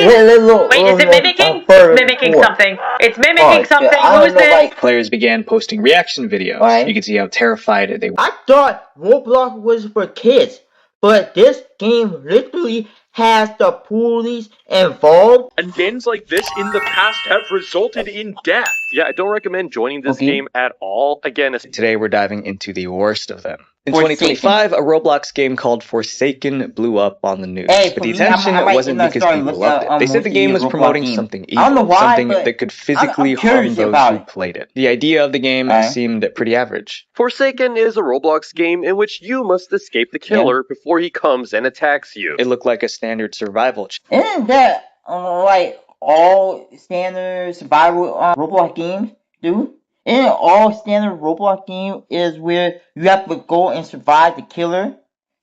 Wait, is it mimicking? It's mimicking something. It's mimicking something. Who's this? Players began posting reaction videos. Right. You could see how terrified they were. I thought Roblox was for kids, but this game literally has the police involved. And games like this in the past have resulted in death. Yeah, I don't recommend joining this game at all. Again, Today we're diving into the worst of them. In Forsaken. 2025, a Roblox game called Forsaken blew up on the news. Hey, but the for me, attention I might wasn't end up because starting people looking loved at, it. They said the game was Roblox promoting game. something I don't know evil, why, something but that could physically I'm harm curious those about who it. played it. The idea of the game seemed pretty average. Forsaken is a Roblox game in which you must escape the killer before he comes and attacks you. It looked like a standard survival Isn't that like all standard survival Roblox games do? Isn't all standard Roblox game is where you have to go and survive the killer,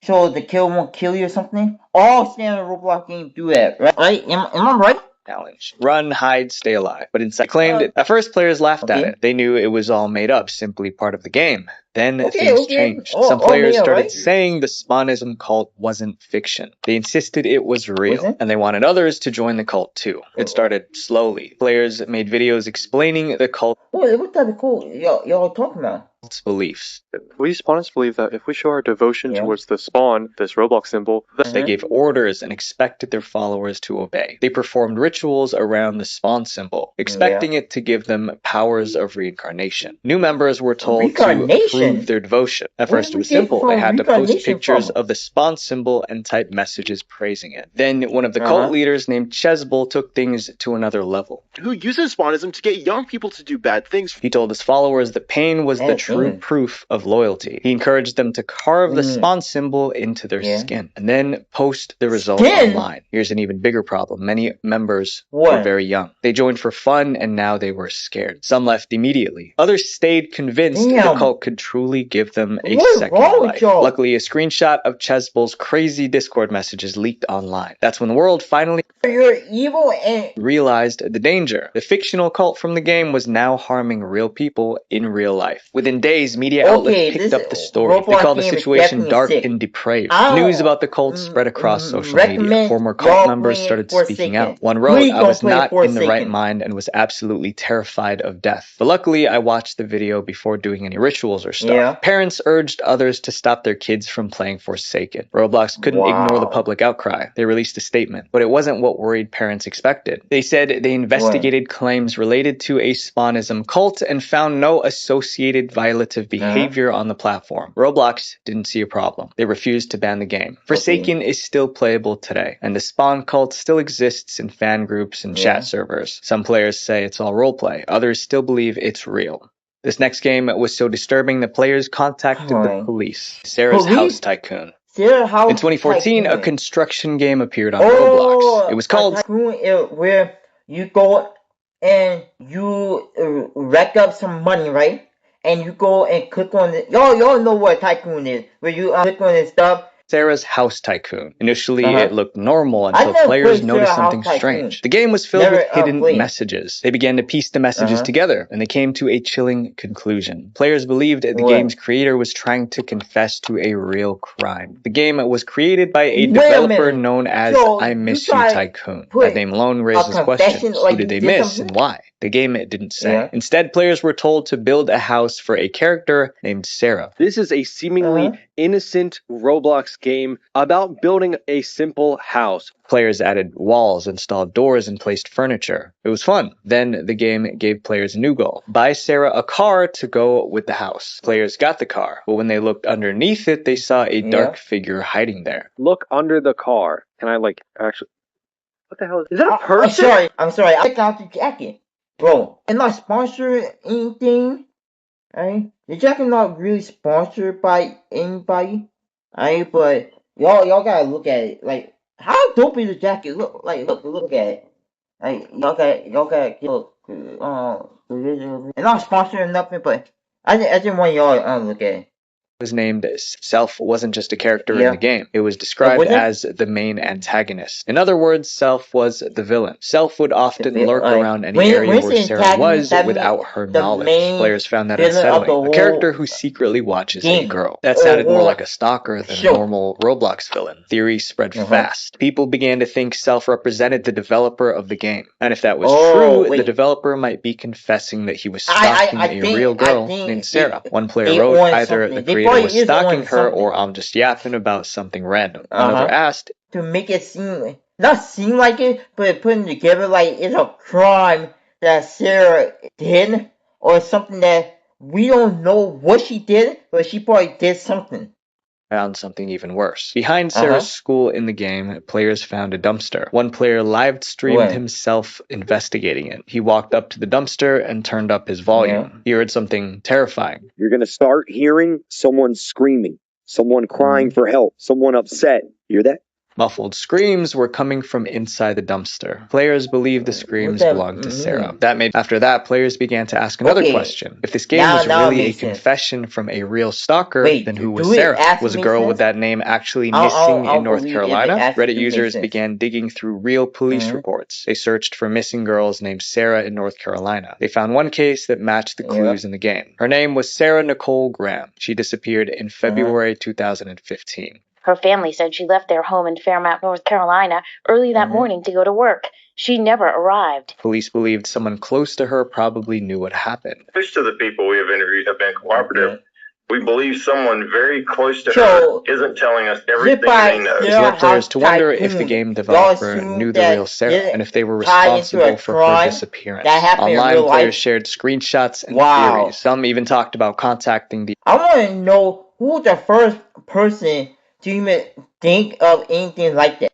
so the killer won't kill you or something? All standard Roblox games do that, right? Am I right? challenge. Run, hide, stay alive. But inside claimed it. At first, players laughed at it. They knew it was all made up, simply part of the game. Then things changed. Some players started saying the Spawnism cult wasn't fiction. They insisted it was real, and they wanted others to join the cult too. It started slowly. Players made videos explaining the cult's What type of cult y'all talking about? beliefs. We Spawners believe that if we show our devotion towards the Spawn, this Roblox symbol, They gave orders and expected their followers to obey. They performed rituals around the Spawn symbol, expecting it to give them powers of reincarnation. New members were told to prove their devotion. At first it was simple. They had to post pictures of the Spawn symbol and type messages praising it. Then one of the cult leaders named Chesbull took things to another level. Who uses Spawnism to get young people to do bad things. He told his followers that pain was the true proof of loyalty. He encouraged them to carve the Spawn symbol into their skin and then post the results online. Here's an even bigger problem. Many members were very young. They joined for fun and now they were scared. Some left immediately. Others stayed convinced the cult could truly give them a second life. Luckily, a screenshot of Chesbull's crazy Discord messages leaked online. That's when the world finally realized the danger. The fictional cult from the game was now harming real people in real life. Within days, media outlets picked up the story. They called the situation dark and depraved. News about the cult spread across social media. Former cult members started speaking out. One wrote, "I was not in the right mind and was absolutely terrified of death. But luckily, I watched the video before doing any rituals or stuff." Parents urged others to stop their kids from playing Forsaken. Roblox couldn't ignore the public outcry. They released a statement, but it wasn't what worried parents expected. They said they investigated claims related to a Spawnism cult and found no associated violative behavior on the platform. Roblox didn't see a problem. They refused to ban the game. Forsaken is still playable today, and the Spawn cult still exists in fan groups and chat servers. Some players say it's all roleplay. Others still believe it's real. This next game was so disturbing that players contacted the police. Sarah's House Tycoon. In 2014, a construction game appeared on Roblox. It was called Tycoon, where you go and you rack up some money, right? And you go and click on it. Y'all know what Tycoon is. Where you click on this stuff. Sarah's House Tycoon. Initially, it looked normal until players noticed something strange. The game was filled with hidden messages. They began to piece the messages together, and they came to a chilling conclusion. Players believed the game's creator was trying to confess to a real crime. The game was created by a developer known as I Miss You Tycoon. That name alone raises questions. Who did they miss and why? The game didn't say. Instead, players were told to build a house for a character named Sarah. This is a seemingly innocent Roblox game about building a simple house. Players added walls, installed doors, and placed furniture. It was fun. Then the game gave players a new goal. Buy Sarah a car to go with the house. Players got the car, but when they looked underneath it, they saw a dark figure hiding there. Look under the car. Can I actually... What the hell is that a person? I'm sorry. I got the jacket. Bro, I'm not sponsored anything. Alright? The jacket not really sponsored by anybody. Alright, but y'all gotta look at it. Like, how dope is the jacket? Look at it. Like, y'all gotta look. I'm not sponsoring nothing, but I just want y'all to look at it. was named Self wasn't just a character in the game. It was described as the main antagonist. In other words, Self was the villain. Self would often lurk around any area where Sarah was without her knowledge. Players found that unsettling. A character who secretly watches a girl. That sounded more like a stalker than a normal Roblox villain. Theories spread fast. People began to think Self represented the developer of the game. And if that was true, the developer might be confessing that he was stalking a real girl named Sarah. One player wrote, either the creator was stalking her or I'm just yapping about something random. Another asked, to make it not seem like it, but putting together like it's a crime that Sarah did, or something that we don't know what she did, but she probably did something. Found something even worse. Behind Sarah's school in the game, players found a dumpster. One player live streamed himself investigating it. He walked up to the dumpster and turned up his volume. He heard something terrifying. You're going to start hearing someone screaming, someone crying for help, someone upset. Hear that? Muffled screams were coming from inside the dumpster. Players believed the screams belonged to Sarah. After that, players began to ask another question. If this game was really a confession from a real stalker, then who was Sarah? Was a girl with that name actually missing in North Carolina? Reddit users began digging through real police reports. They searched for missing girls named Sarah in North Carolina. They found one case that matched the clues in the game. Her name was Sarah Nicole Graham. She disappeared in February 2015. Her family said she left their home in Fairmount, North Carolina, early that morning to go to work. She never arrived. Police believed someone close to her probably knew what happened. Most of the people we have interviewed have been cooperative. We believe someone very close to her isn't telling us everything they know. This led players to wonder if the game developer knew the real Sarah and if they were responsible for her disappearance. Online, players shared screenshots and theories. Some even talked about contacting the... I want to know who the first person to even think of anything like that.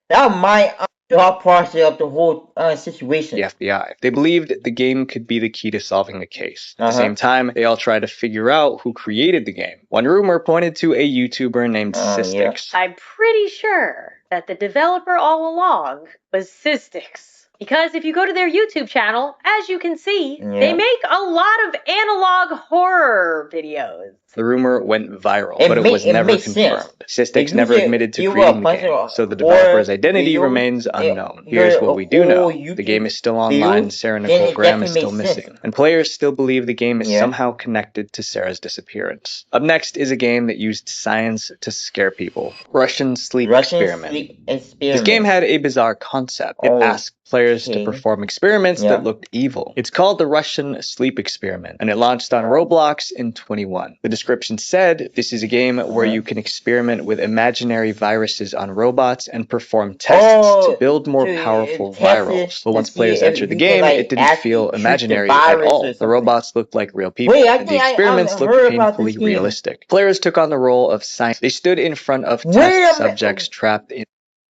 That was my thought process of the whole situation. The FBI. They believed the game could be the key to solving the case. At the same time, they all tried to figure out who created the game. One rumor pointed to a YouTuber named Systix. I'm pretty sure that the developer all along was Systix. Because if you go to their YouTube channel, as you can see, they make a lot of analog horror videos. The rumor went viral, but it was never confirmed. Systix never admitted to creating the game, so the developer's identity remains unknown. Here's what we do know. The game is still online, Sarah Nicole Graham is still missing, and players still believe the game is somehow connected to Sarah's disappearance. Up next is a game that used science to scare people. Russian Sleep Experiment. This game had a bizarre concept. It asked players to perform experiments that looked evil. It's called the Russian Sleep Experiment, and it launched on Roblox in 2021. The description said, this is a game where you can experiment with imaginary viruses on robots and perform tests to build more powerful virals. But once players entered the game, it didn't feel imaginary at all. The robots looked like real people, and the experiments looked painfully realistic. Players took on the role of science. They stood in front of test subjects trapped in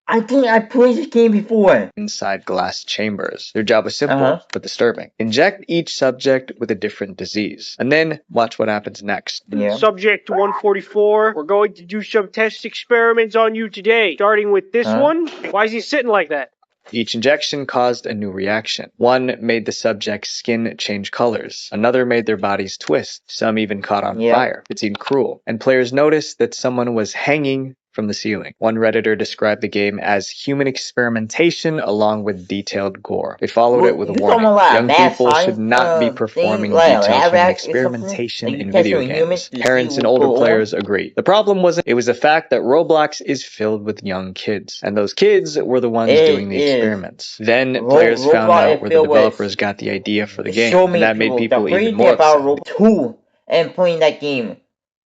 I think I played this game before. Inside glass chambers. Their job was simple, but disturbing. Inject each subject with a different disease, and then watch what happens next. Subject 144, we're going to do some test experiments on you today. Starting with this one. Why is he sitting like that? Each injection caused a new reaction. One made the subject's skin change colors. Another made their bodies twist. Some even caught on fire. It seemed cruel. And players noticed that someone was hanging from the ceiling. One Redditor described the game as human experimentation along with detailed gore. They followed it with a warning. Young people should not be performing detailed human experimentation in video games. Parents and older players agreed. The problem wasn't, it was the fact that Roblox is filled with young kids, and those kids were the ones doing the experiments. Then players found out where the developers got the idea for the game, and that made people even more upset. 2 and playing that game.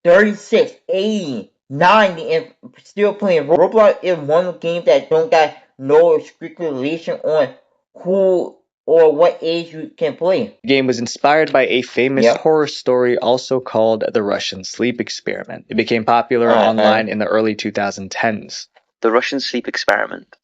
36, 80, 90 and still playing. Roblox is one game that don't got no stipulation on who or what age you can play. The game was inspired by a famous horror story also called The Russian Sleep Experiment. It became popular online in the early 2010s. The Russian Sleep Experiment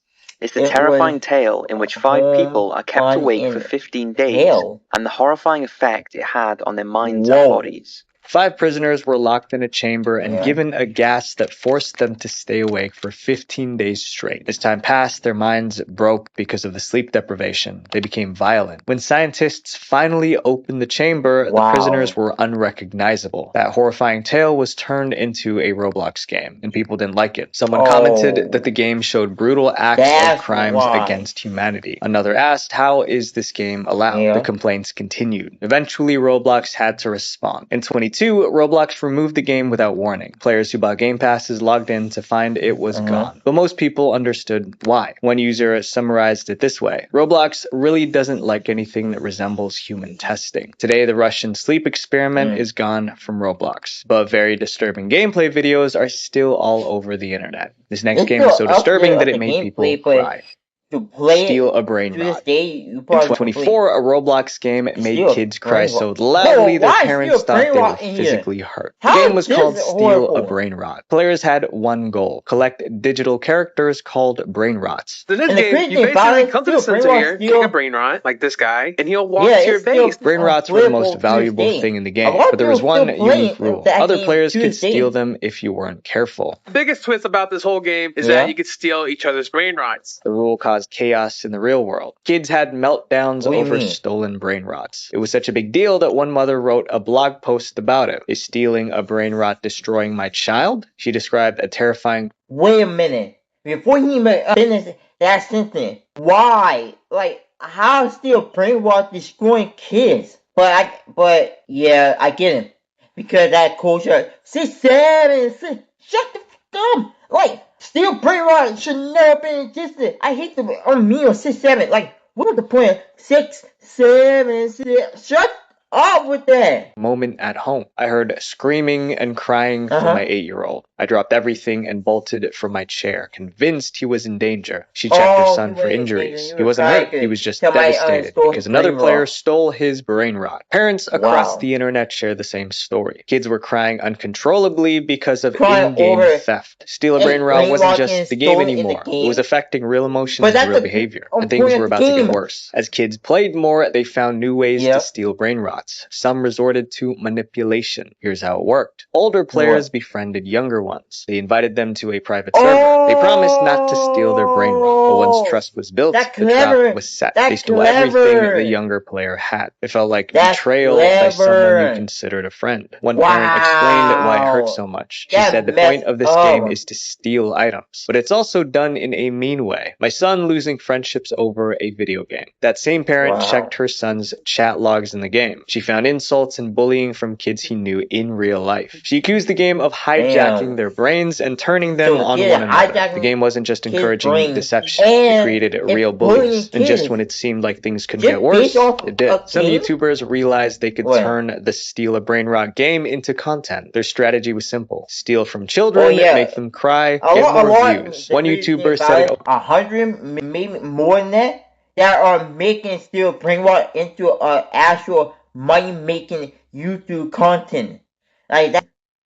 is the terrifying tale in which 5 people are kept awake for 15 days and the horrifying effect it had on their minds and bodies. 5 prisoners were locked in a chamber and given a gas that forced them to stay awake for 15 days straight. As time passed, their minds broke because of the sleep deprivation. They became violent. When scientists finally opened the chamber, the prisoners were unrecognizable. That horrifying tale was turned into a Roblox game, and people didn't like it. Someone commented that the game showed brutal acts of crimes against humanity. Another asked, how is this game allowed? The complaints continued. Eventually, Roblox had to respond. In 2022, Roblox removed the game without warning. Players who bought Game Passes logged in to find it was gone. But most people understood why. One user summarized it this way: Roblox really doesn't like anything that resembles human testing. Today, the Russian sleep experiment is gone from Roblox, but very disturbing gameplay videos are still all over the internet. This next game was so disturbing that it made people cry. Steal a brain rot. In 2024, a Roblox game made kids cry so loudly their parents thought they were physically hurt. The game was called Steal a Brain Rot. Players had one goal: collect digital characters called brain rots. So in this game, you basically come to the center here, kick a brain rot, like this guy, and he'll walk to your base. Brain rots were the most valuable thing in the game, but there was one unique rule. Other players could steal them if you weren't careful. The biggest twist about this whole game is that you could steal each other's brain rots. The rule caused chaos in the real world. Kids had meltdowns over stolen brain rots. It was such a big deal that one mother wrote a blog post about it. Is stealing a brain rot destroying my child? She described a terrifying... Wait a minute. Before he even finished that sentence, why? Like, how steal brain rot destroying kids? But yeah, I get it. Because that culture, 6, 7, 6, shut the fuck up! Like, steal brain rot should never have been existed. I hate the me or 6, 7. Like, what was the point? 6, 7, 6. Shut up with that. Moment at home. I heard screaming and crying from my 8-year-old. I dropped everything and bolted from my chair, convinced he was in danger. She checked her son for injuries. He wasn't hurt. He was just devastated because another player stole his brain rot. Parents across the internet share the same story. Kids were crying uncontrollably because of in-game theft. Steal a brain rot wasn't just the game anymore. It was affecting real emotions and real behavior. And things were about to get worse. As kids played more, they found new ways to steal brain rots. Some resorted to manipulation. Here's how it worked. Older players befriended younger ones. They invited them to a private server. They promised not to steal their brain rot, but once trust was built, the trap was set. They stole everything the younger player had. It felt like betrayal by someone you considered a friend. One parent explained why it hurt so much. She said the point of this game is to steal items, but it's also done in a mean way. My son losing friendships over a video game. That same parent checked her son's chat logs in the game. She found insults and bullying from kids he knew in real life. She accused the game of hijacking their brains and turning them on one another. The game wasn't just encouraging deception, it created real bullies. And just when it seemed like things couldn't get worse, it did. Some YouTubers realized they could turn the Steal a Brain Rot game into content. Their strategy was simple: steal from children, make them cry, get more views. One YouTuber said 100, maybe more than that are making Steal a Brain Rot into an actual money-making YouTube content. Like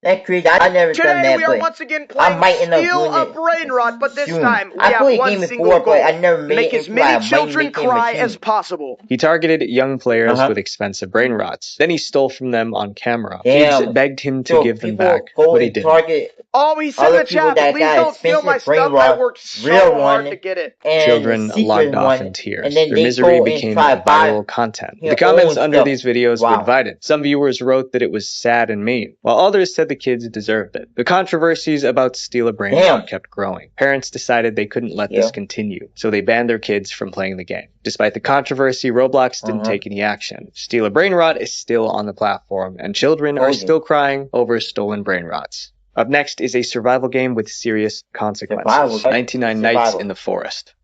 that crazy. I never done that. Today we are once again playing Steal a Brain Rot, but this time we have one single goal: make as many children cry as possible. He targeted young players with expensive brain rots. Then he stole from them on camera. Kids begged him to give them back, but he didn't. Oh, he said in the chat, please don't steal my stuff. I worked so hard to get it. Children logged off in tears. Their misery became viral content. The comments under these videos were divided. Some viewers wrote that it was sad and mean, while others said the kids deserved it. The controversies about Steal a Brain Rot kept growing. Parents decided they couldn't let this continue, so they banned their kids from playing the game. Despite the controversy, Roblox didn't take any action. Steal a Brain Rot is still on the platform, and children are still crying over stolen brain rots. Up next is a survival game with serious consequences. 99 Nights in the Forest.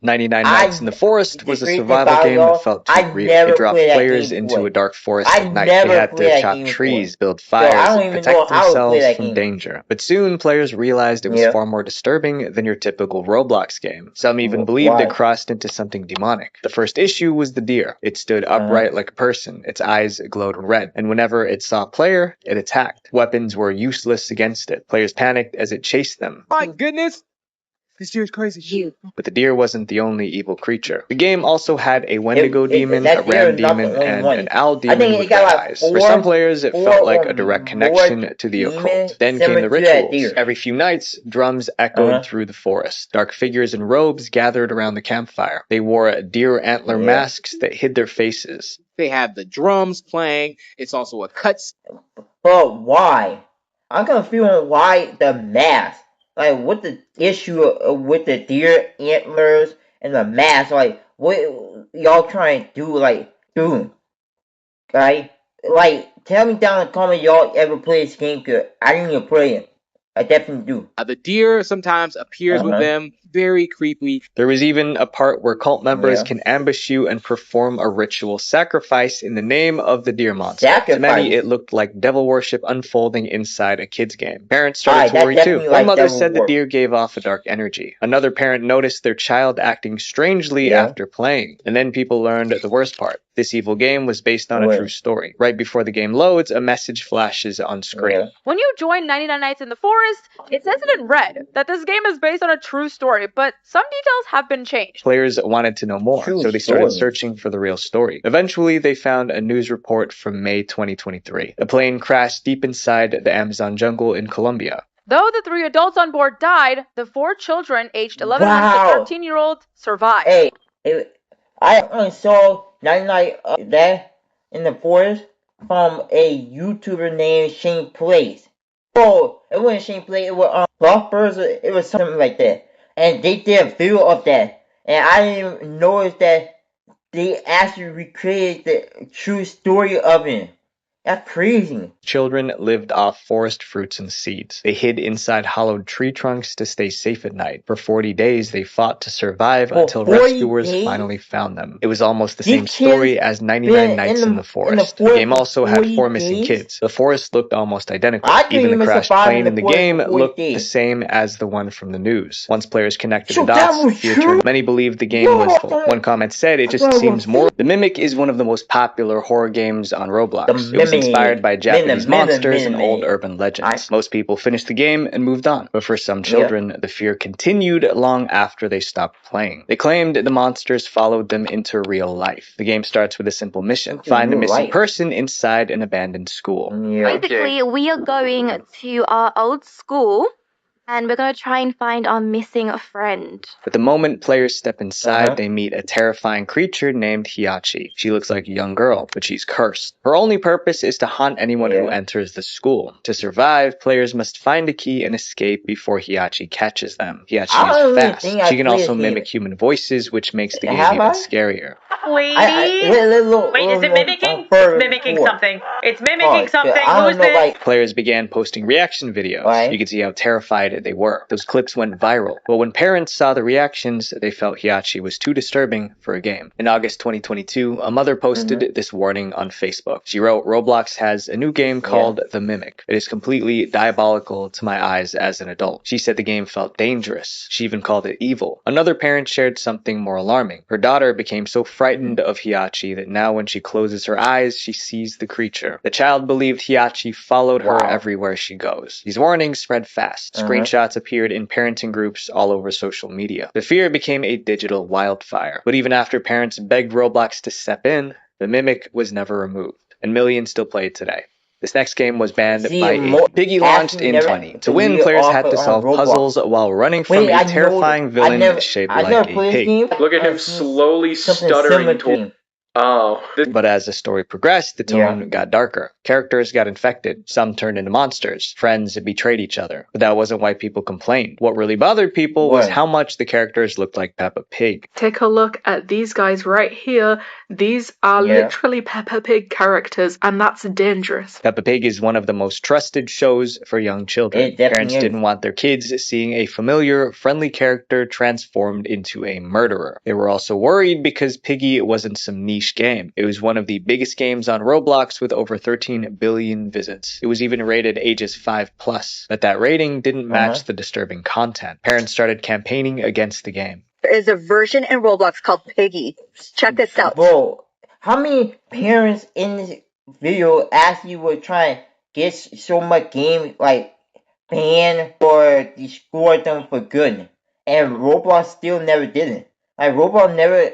99 Nights in the Forest was a survival game that felt too real. It dropped players into a dark forest at night. They had to chop trees, build fires, and protect themselves from danger. But soon, players realized it was far more disturbing than your typical Roblox game. Some even believed it crossed into something demonic. The first issue was the deer. It stood upright like a person. Its eyes glowed red, and whenever it saw a player, it attacked. Weapons were useless against it. Players panicked as it chased them. My goodness! This deer's crazy. But the deer wasn't the only evil creature. The game also had a Wendigo demon, a ram demon, and an owl demon with red eyes. For some players, it felt like a direct connection to the occult. Then came the rituals. Every few nights, drums echoed through the forest. Dark figures in robes gathered around the campfire. They wore deer antler masks that hid their faces. They have the drums playing. It's also a cuts. But why? I'm confused why the mask. Like, what the issue with the deer antlers and the mask? Like, what y'all trying to do? Like, right? Like, tell me down in the comments y'all ever play this game, cause I didn't even play it. I definitely do. The deer sometimes appears with them. Very creepy. There was even a part where cult members can ambush you and perform a ritual sacrifice in the name of the deer monster. To many, it looked like devil worship unfolding inside a kid's game. Parents started to worry too. One mother said the deer gave off a dark energy. Another parent noticed their child acting strangely after playing. And then people learned the worst part. This evil game was based on a true story. Right before the game loads, a message flashes on screen. When you join 99 Nights in the Forest, it says it in red that this game is based on a true story, but some details have been changed. Players wanted to know more, so they started searching for the real story. Eventually, they found a news report from May 2023. A plane crashed deep inside the Amazon jungle in Colombia. Though the 3 adults on board died, the 4 children aged 11 months to 13-year-olds survived. Hey, I only saw 99 that in the forest from a YouTuber named Shane Plays. Oh, it wasn't Shane Plays, it was Buffers, it was something like that. And they did a video of that. And I didn't even notice that they actually recreated the true story of it. That's crazy. Children lived off forest fruits and seeds. They hid inside hollowed tree trunks to stay safe at night. For 40 days, they fought to survive until rescuers finally found them. It was almost the same story as 99 Nights in the Forest. The game also had 4 missing kids. The forest looked almost identical. Even the crashed plane in the game looked the same as the one from the news. Once players connected the dots, fear turned. Many believed the game was full. One comment said, "It just seems more." The Mimic is one of the most popular horror games on Roblox. It was inspired by Japanese monsters and old urban legends. Most people finished the game and moved on, but for some children, the fear continued long after they stopped playing. They claimed the monsters followed them into real life. The game starts with a simple mission: find a missing person inside an abandoned school. Basically, we are going to our old school, and we're going to try and find our missing friend. But the moment players step inside, they meet a terrifying creature named Hiachi. She looks like a young girl, but she's cursed. Her only purpose is to haunt anyone who enters the school. To survive, players must find a key and escape before Hiachi catches them. Hiachi is fast. She can also mimic human voices, which makes the game even scarier. Wait, is it mimicking? It's mimicking something. It's mimicking something. Who's this? Players began posting reaction videos. You could see how terrified they were. Those clips went viral. But when parents saw the reactions, they felt Hiachi was too disturbing for a game. In August 2022, a mother posted this warning on Facebook. She wrote, "Roblox has a new game called The Mimic. It is completely diabolical to my eyes as an adult." She said the game felt dangerous. She even called it evil. Another parent shared something more alarming. Her daughter became so frightened of Hiachi that now when she closes her eyes, she sees the creature. The child believed Hiachi followed her everywhere she goes. These warnings spread fast. Screenshots appeared in parenting groups all over social media. The fear became a digital wildfire. But even after parents begged Roblox to step in, the Mimic was never removed, and millions still play it today. This next game was banned by a Piggy launched in 2020. To win, players had to solve puzzles while running from a terrifying villain shaped like a pig. Look at him slowly stuttering toward... But as the story progressed, the tone got darker. Characters got infected. Some turned into monsters. Friends betrayed each other. But that wasn't why people complained. What really bothered people was how much the characters looked like Peppa Pig. Take a look at these guys right here. These are literally Peppa Pig characters, and that's dangerous. Peppa Pig is one of the most trusted shows for young children. Parents didn't want their kids seeing a familiar, friendly character transformed into a murderer. They were also worried because Piggy wasn't some niche game. It was one of the biggest games on Roblox with over 13 billion visits. It was even rated ages 5+, but that rating didn't match the disturbing content. Parents started campaigning against the game. There is a version in Roblox called Piggy. Check this out. Bro, how many parents in this video actually were trying to get so much game like banned or destroy them for good? and Roblox still never did it. Like Roblox never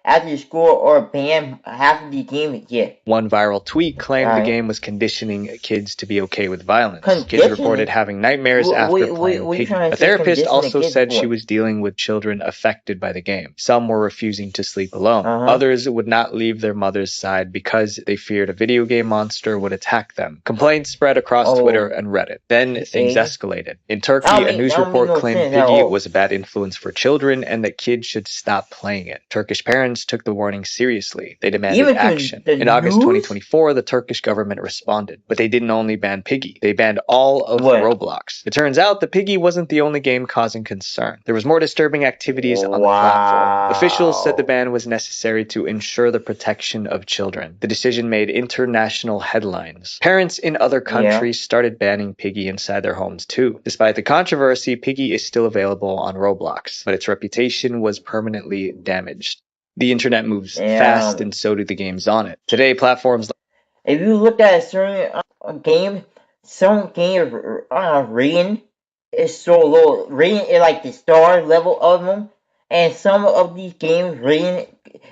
after school or banned half of the game yet. One viral tweet claimed the game was conditioning kids to be okay with violence. Kids reported having nightmares after playing Piggy. A therapist also said she was dealing with children affected by the game. Some were refusing to sleep alone. Others would not leave their mother's side because they feared a video game monster would attack them. Complaints spread across Twitter and Reddit. Then things escalated. In Turkey, a news report claimed Piggy was a bad influence for children and that kids should stop playing it. Turkish parents took the warning seriously. They demanded action. In August 2024, the Turkish government responded, but they didn't only ban Piggy. They banned all of Roblox. It turns out that Piggy wasn't the only game causing concern. There was more disturbing activities on the platform. Officials said the ban was necessary to ensure the protection of children. The decision made international headlines. Parents in other countries started banning Piggy inside their homes too. Despite the controversy, Piggy is still available on Roblox, but its reputation was permanently damaged. The internet moves fast, and so do the games on it. Today, platforms. If you look at a certain game, some game rating is so low. Rating is like the star level of them, and some of these games rating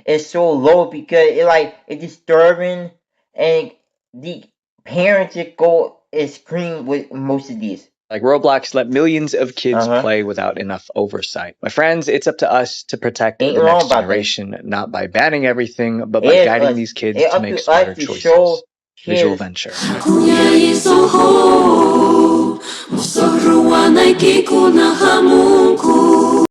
is so low because it's disturbing, and the parents just go and scream with most of these. Like Roblox let millions of kids play without enough oversight. My friends, it's up to us to protect the next generation, not by banning everything, but by guiding these kids to make smarter choices. Visual Venture.